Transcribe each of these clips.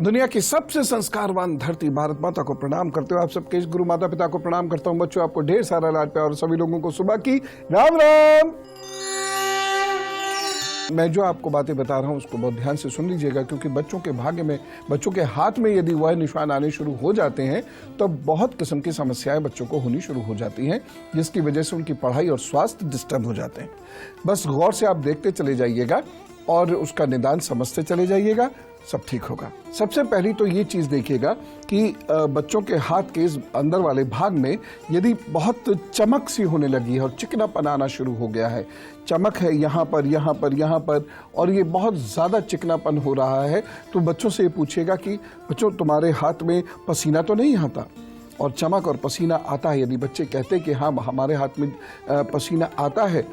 दुनिया की सबसे संस्कारवान धरती भारत माता को प्रणाम करते हुए आप सबके इस गुरु माता पिता को प्रणाम करता हूं। बच्चों, आपको ढेर सारा लाड प्यार और सभी लोगों को सुबह की राम राम। मैं जो आपको बातें बता रहा हूं उसको बहुत ध्यान से सुन लीजिएगा, क्योंकि बच्चों के भाग्य में, बच्चों के हाथ में यदि वह निशान आने शुरू हो जाते हैं तो बहुत किस्म की समस्याएं बच्चों को होनी शुरू हो जाती हैं, जिसकी वजह से उनकी पढ़ाई और स्वास्थ्य डिस्टर्ब हो जाते हैं। बस गौर से आप देखते चले जाइएगा और उसका निदान समझते चले जाइएगा, सब ठीक होगा। सबसे पहली तो ये चीज देखिएगा कि बच्चों के हाथ के इस अंदर वाले भाग में यदि बहुत चमक सी होने लगी है और चिकनापन आना शुरू हो गया है, चमक है यहाँ पर यहाँ पर यहाँ पर, और ये बहुत ज़्यादा चिकनापन हो रहा है, तो बच्चों से ये पूछेगा कि बच्चों तुम्हारे हाथ में पसीना तो नहीं आता? और चमक और पसीना आता है। यदि बच्चे कहते कि हाँ हमारे हाथ में पसीना आता है,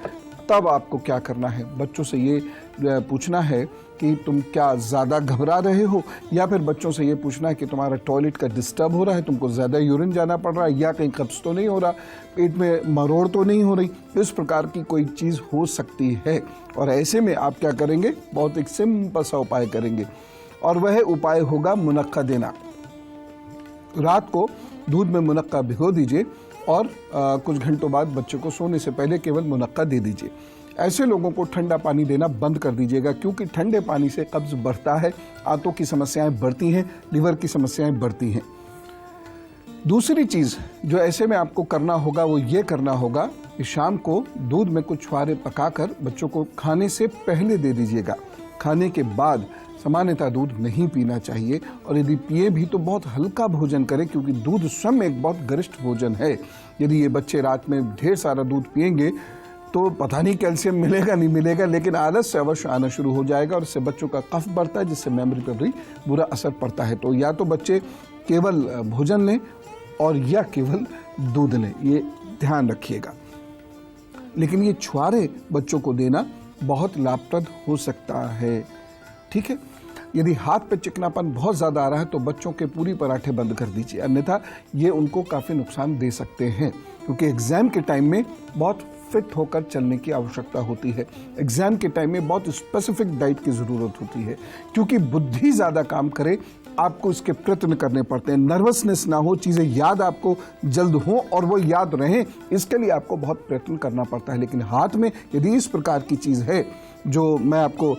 तब आपको क्या करना है? बच्चों से ये पूछना है कि तुम क्या ज़्यादा घबरा रहे हो, या फिर बच्चों से ये पूछना है कि तुम्हारा टॉयलेट का डिस्टर्ब हो रहा है, तुमको ज़्यादा यूरिन जाना पड़ रहा है, या कहीं कब्ज तो नहीं हो रहा, पेट में मरोड़ तो नहीं हो रही। इस प्रकार की कोई चीज़ हो सकती है। और ऐसे में आप क्या करेंगे? बहुत एक सिंपल सा उपाय करेंगे, और वह उपाय होगा मुनक्का देना। रात को दूध में मुनक्का भिगो दीजिए और कुछ घंटों बाद बच्चे को सोने से पहले केवल मुनक्का दे दीजिए। ऐसे लोगों को ठंडा पानी देना बंद कर दीजिएगा, क्योंकि ठंडे पानी से कब्ज बढ़ता है, आंतों की समस्याएं बढ़ती हैं, लिवर की समस्याएं बढ़ती हैं। दूसरी चीज़ जो ऐसे में आपको करना होगा वो ये करना होगा कि शाम को दूध में कुछ छुहारे पकाकर बच्चों को खाने से पहले दे दीजिएगा। खाने के बाद सामान्यतः दूध नहीं पीना चाहिए, और यदि पिए भी तो बहुत हल्का भोजन करें, क्योंकि दूध स्वयं एक बहुत गरिष्ठ भोजन है। यदि ये बच्चे रात में ढेर सारा दूध पिएंगे तो पता नहीं कैल्शियम मिलेगा नहीं मिलेगा, लेकिन आलस से अवश्य आना शुरू हो जाएगा, और इससे बच्चों का कफ बढ़ता है, जिससे मेमोरी पर भी बुरा असर पड़ता है। तो या तो बच्चे केवल भोजन लें और या केवल दूध लें, ये ध्यान रखिएगा। लेकिन ये छुहारे बच्चों को देना बहुत लाभप्रद हो सकता है, ठीक है। यदि हाथ पे चिकनापन बहुत ज़्यादा आ रहा है तो बच्चों के पूरी पराठे बंद कर दीजिए, अन्यथा ये उनको काफ़ी नुकसान दे सकते हैं, क्योंकि एग्ज़ाम के टाइम में बहुत फिट होकर चलने की आवश्यकता होती है। एग्ज़ाम के टाइम में बहुत स्पेसिफिक डाइट की ज़रूरत होती है, क्योंकि बुद्धि ज़्यादा काम करे, आपको इसके प्रयत्न करने पड़ते हैं। नर्वसनेस ना हो, चीज़ें याद आपको जल्द हो और वो याद रहें, इसके लिए आपको बहुत प्रयत्न करना पड़ता है। लेकिन हाथ में यदि इस प्रकार की चीज़ है जो मैं आपको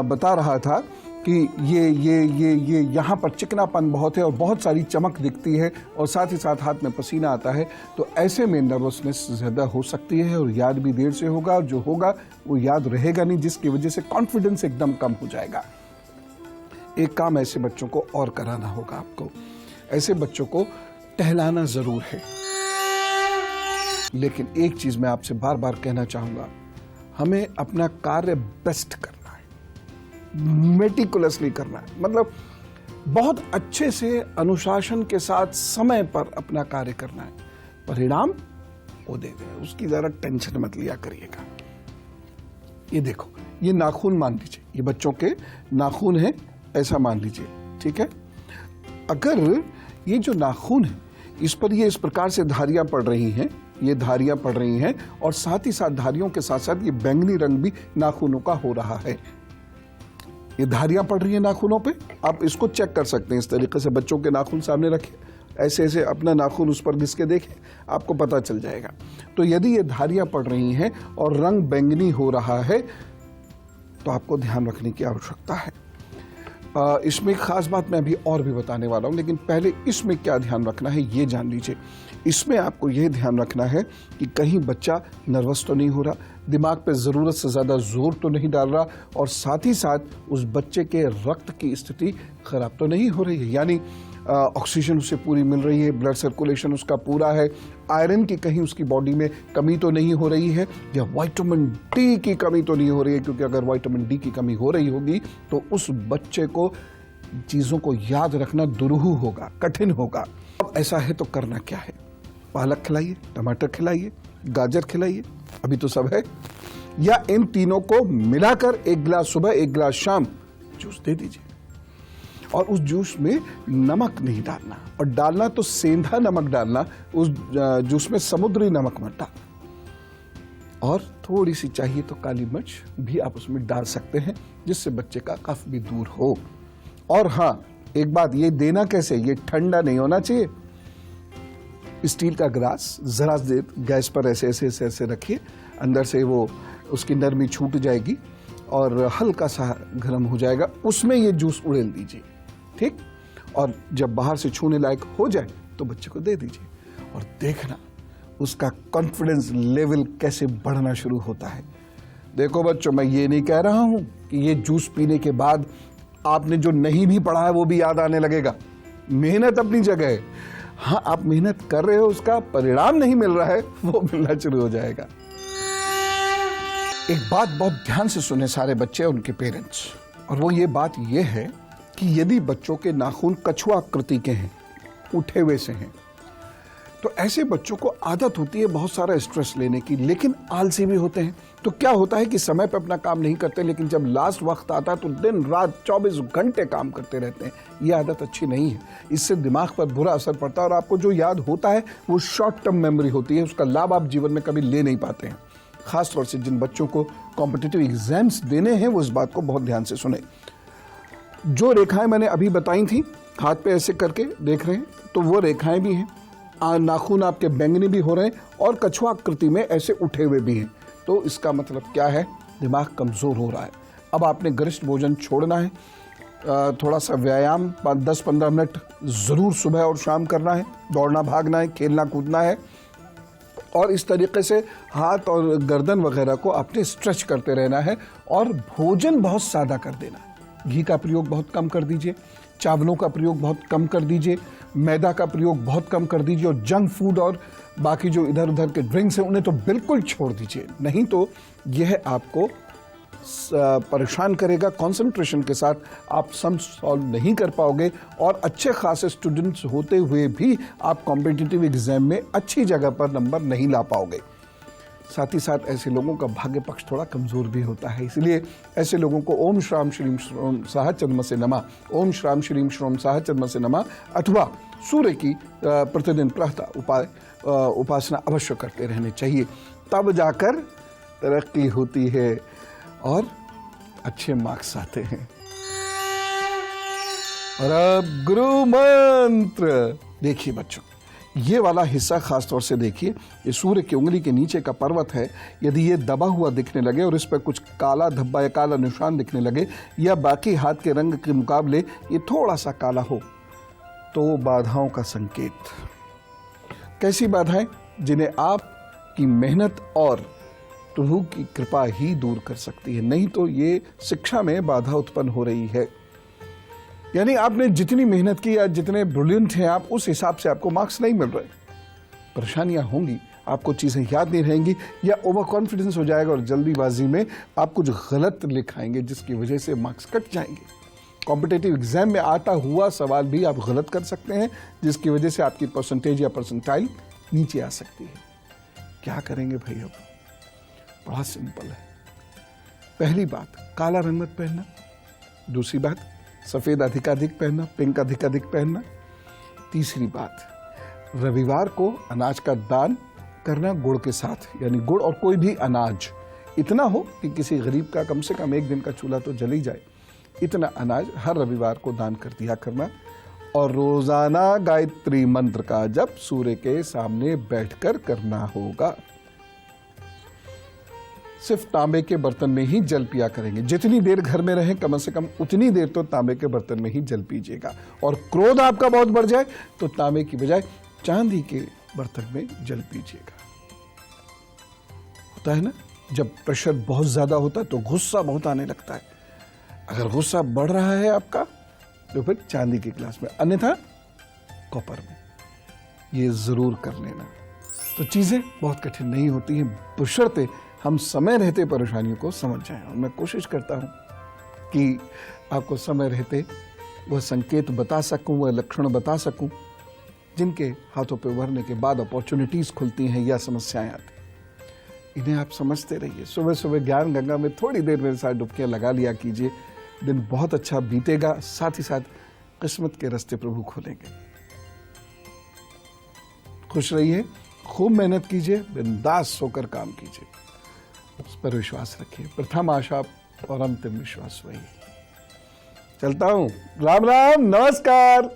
बता रहा था कि ये यहाँ पर चिकनापन बहुत है और बहुत सारी चमक दिखती है, और साथ ही साथ हाथ में पसीना आता है, तो ऐसे में नर्वसनेस ज़्यादा हो सकती है और याद भी देर से होगा, और जो होगा वो याद रहेगा नहीं, जिसकी वजह से कॉन्फिडेंस एकदम कम हो जाएगा। एक काम ऐसे बच्चों को और कराना होगा आपको। ऐसे बच्चों को टहलाना ज़रूर है, लेकिन एक चीज़ मैं आपसे बार बार कहना चाहूँगा, हमें अपना कार्य बेस्ट करना है, मेटिकुलसली करना है, मतलब बहुत अच्छे से अनुशासन के साथ समय पर अपना कार्य करना है। परिणाम वो दे दे, उसकी ज़रा टेंशन मत लिया करिएगा। ये देखो, ये नाखून मान लीजिए, ये बच्चों के नाखून हैं, ऐसा मान लीजिए, ठीक है। अगर ये जो नाखून है इस पर ये इस प्रकार से धारियां पड़ रही हैं, ये धारियां पड़ रही हैं, और साथ ही साथ धारियों के साथ साथ ये बैंगनी रंग भी नाखूनों का हो रहा है, ये धारियां पड़ रही हैं नाखूनों पे। आप इसको चेक कर सकते हैं, इस तरीके से बच्चों के नाखून सामने रखें, ऐसे ऐसे अपना नाखून उस पर घिस के देखें, आपको पता चल जाएगा। तो यदि ये धारियां पड़ रही हैं और रंग बैंगनी हो रहा है तो आपको ध्यान रखने की आवश्यकता है। इसमें खास बात मैं अभी और भी बताने वाला हूँ, लेकिन पहले इसमें क्या ध्यान रखना है ये जान लीजिए। इसमें आपको ये ध्यान रखना है कि कहीं बच्चा नर्वस तो नहीं हो रहा, दिमाग पे ज़रूरत से ज़्यादा जोर तो नहीं डाल रहा, और साथ ही साथ उस बच्चे के रक्त की स्थिति खराब तो नहीं हो रही है, यानी ऑक्सीजन उसे पूरी मिल रही है, ब्लड सर्कुलेशन उसका पूरा है, आयरन की कहीं उसकी बॉडी में कमी तो नहीं हो रही है, या विटामिन डी की कमी तो नहीं हो रही है, क्योंकि अगर विटामिन डी की कमी हो रही होगी तो उस बच्चे को चीज़ों को याद रखना दुरूह होगा, कठिन होगा। अब ऐसा है तो करना क्या है? पालक खिलाइए, टमाटर खिलाइए, गाजर खिलाइए, अभी तो सब है, या इन तीनों को मिलाकर एक गिलास सुबह एक गिलास शाम जूस दे दीजिए। और उस जूस में नमक नहीं डालना, और डालना तो सेंधा नमक डालना, उस जूस में समुद्री नमक मत डालना। और थोड़ी सी चाहिए तो काली मिर्च भी आप उसमें डाल सकते हैं, जिससे बच्चे का कफ भी दूर हो। और हाँ, एक बात, ये देना कैसे, ये ठंडा नहीं होना चाहिए। स्टील का गिलास जरा देर गैस पर ऐसे ऐसे ऐसे ऐसे रखिए, अंदर से वो उसकी नरमी छूट जाएगी और हल्का सा गर्म हो जाएगा, उसमें ये जूस उड़ेल दीजिए, ठीक। और जब बाहर से छूने लायक हो जाए तो बच्चे को दे दीजिए, और देखना उसका कॉन्फिडेंस लेवल कैसे बढ़ना शुरू होता है। देखो बच्चों, मैं ये नहीं कह रहा हूं कि ये जूस पीने के बाद आपने जो नहीं भी पढ़ा है वो भी याद आने लगेगा। मेहनत अपनी जगह है, हाँ आप मेहनत कर रहे हो, उसका परिणाम नहीं मिल रहा है, वो मिलना शुरू हो जाएगा। एक बात बहुत ध्यान से सुने सारे बच्चे और उनके पेरेंट्स, और वो ये बात ये है कि यदि बच्चों के नाखून कछुआ आकृति के हैं, उठे हुए से हैं, तो ऐसे बच्चों को आदत होती है बहुत सारा स्ट्रेस लेने की, लेकिन आलसी भी होते हैं। तो क्या होता है कि समय पर अपना काम नहीं करते, लेकिन जब लास्ट वक्त आता है तो दिन रात 24 घंटे काम करते रहते हैं। ये आदत अच्छी नहीं है, इससे दिमाग पर बुरा असर पड़ता है और आपको जो याद होता है वो शॉर्ट टर्म मेमोरी होती है, उसका लाभ आप जीवन में कभी ले नहीं पाते हैं। खासतौर से जिन बच्चों को कॉम्पिटिटिव एग्जाम्स देने हैं वो इस बात को बहुत ध्यान से सुने। जो रेखाएं मैंने अभी बताई थी, हाथ पे ऐसे करके देख रहे हैं, तो वो रेखाएं भी हैं। नाखून आपके बैंगनी भी हो रहे हैं और कछुआ आकृति में ऐसे उठे हुए भी हैं। तो इसका मतलब क्या है, दिमाग कमज़ोर हो रहा है। अब आपने गरिष्ठ भोजन छोड़ना है, थोड़ा सा व्यायाम 10-15 मिनट ज़रूर सुबह और शाम करना है, दौड़ना भागना है, खेलना कूदना है, और इस तरीके से हाथ और गर्दन वगैरह को आपने स्ट्रेच करते रहना है। और भोजन बहुत सादा कर देना है, घी का प्रयोग बहुत कम कर दीजिए, चावलों का प्रयोग बहुत कम कर दीजिए, मैदा का प्रयोग बहुत कम कर दीजिए, और जंक फूड और बाकी जो इधर उधर के ड्रिंक्स हैं उन्हें तो बिल्कुल छोड़ दीजिए। नहीं तो यह आपको परेशान करेगा। कंसंट्रेशन के साथ आप सम सॉल्व नहीं कर पाओगे, और अच्छे खासे स्टूडेंट्स होते हुए भी आप कॉम्पिटिटिव एग्जाम में अच्छी जगह पर नंबर नहीं ला पाओगे। साथ ही साथ ऐसे लोगों का भाग्य पक्ष थोड़ा कमज़ोर भी होता है, इसलिए ऐसे लोगों को ओम श्राम श्रीम श्रोम साह चंद्रमसे नमः, ओम श्राम श्रीम श्रोम साह चंद्रमसे नमः अथवा सूर्य की प्रतिदिन प्रातः उपासना अवश्य करते रहने चाहिए। तब जाकर तरक्की होती है और अच्छे मार्क्स आते हैं। और अब गुरु मंत्र देखिए बच्चों, ये वाला हिस्सा खास तौर से देखिए, ये सूर्य की उंगली के नीचे का पर्वत है। यदि ये दबा हुआ दिखने लगे और इस पर कुछ काला धब्बा या काला निशान दिखने लगे, या बाकी हाथ के रंग के मुकाबले ये थोड़ा सा काला हो, तो बाधाओं का संकेत। कैसी बाधाएं? जिन्हें आपकी मेहनत और प्रभु की कृपा ही दूर कर सकती है। नहीं तो ये शिक्षा में बाधा उत्पन्न हो रही है, यानी आपने जितनी मेहनत की या जितने ब्रिलियंट हैं आप, उस हिसाब से आपको मार्क्स नहीं मिल रहे। परेशानियां होंगी, आपको चीज़ें याद नहीं रहेंगी, या ओवर कॉन्फिडेंस हो जाएगा और जल्दीबाजी में आप कुछ गलत लिखाएंगे जिसकी वजह से मार्क्स कट जाएंगे। कॉम्पिटिटिव एग्जाम में आता हुआ सवाल भी आप गलत कर सकते हैं, जिसकी वजह से आपकी परसेंटेज या परसेंटाइल नीचे आ सकती है। क्या करेंगे भाई? अब बड़ा सिंपल है। पहली बात, काला रंग मत पहनना। दूसरी बात, सफ़ेद अधिकाधिक पहनना, पिंक अधिकाधिक पहनना। तीसरी बात, रविवार को अनाज का दान करना गुड़ के साथ, यानी गुड़ और कोई भी अनाज, इतना हो कि किसी गरीब का कम से कम एक दिन का चूल्हा तो जल ही जाए, इतना अनाज हर रविवार को दान कर दिया करना। और रोजाना गायत्री मंत्र का जप सूर्य के सामने बैठकर करना होगा। सिर्फ तांबे के बर्तन में ही जल पिया करेंगे। जितनी देर घर में रहें कम से कम उतनी देर तो तांबे के बर्तन में ही जल पीजिएगा। और क्रोध आपका बहुत बढ़ जाए तो तांबे की बजाय चांदी के बर्तन में जल पीजिएगा। होता है ना, जब प्रेशर बहुत ज्यादा होता है तो गुस्सा बहुत आने लगता है। अगर गुस्सा बढ़ रहा है आपका तो फिर चांदी के गिलास में, अन्यथा कॉपर में, ये जरूर कर लेना। तो चीजें बहुत कठिन नहीं होती हैं, बशर्ते हम समय रहते परेशानियों को समझ जाएं। और मैं कोशिश करता हूं कि आपको समय रहते वह संकेत बता सकूं, वह लक्षण बता सकूं, जिनके हाथों पे उभरने के बाद अपॉर्चुनिटीज खुलती हैं या समस्याएं आती। इन्हें आप समझते रहिए। सुबह सुबह ज्ञान गंगा में थोड़ी देर मेरे साथ डुबकियां लगा लिया कीजिए, दिन बहुत अच्छा बीतेगा। साथ ही साथ किस्मत के रास्ते प्रभु खोलेंगे। खुश रहिए, खूब मेहनत कीजिए, बिंदास होकर काम कीजिए, उस पर विश्वास रखिए। प्रथम आशा और अंतिम विश्वास वही। चलता हूँ। राम राम, नमस्कार।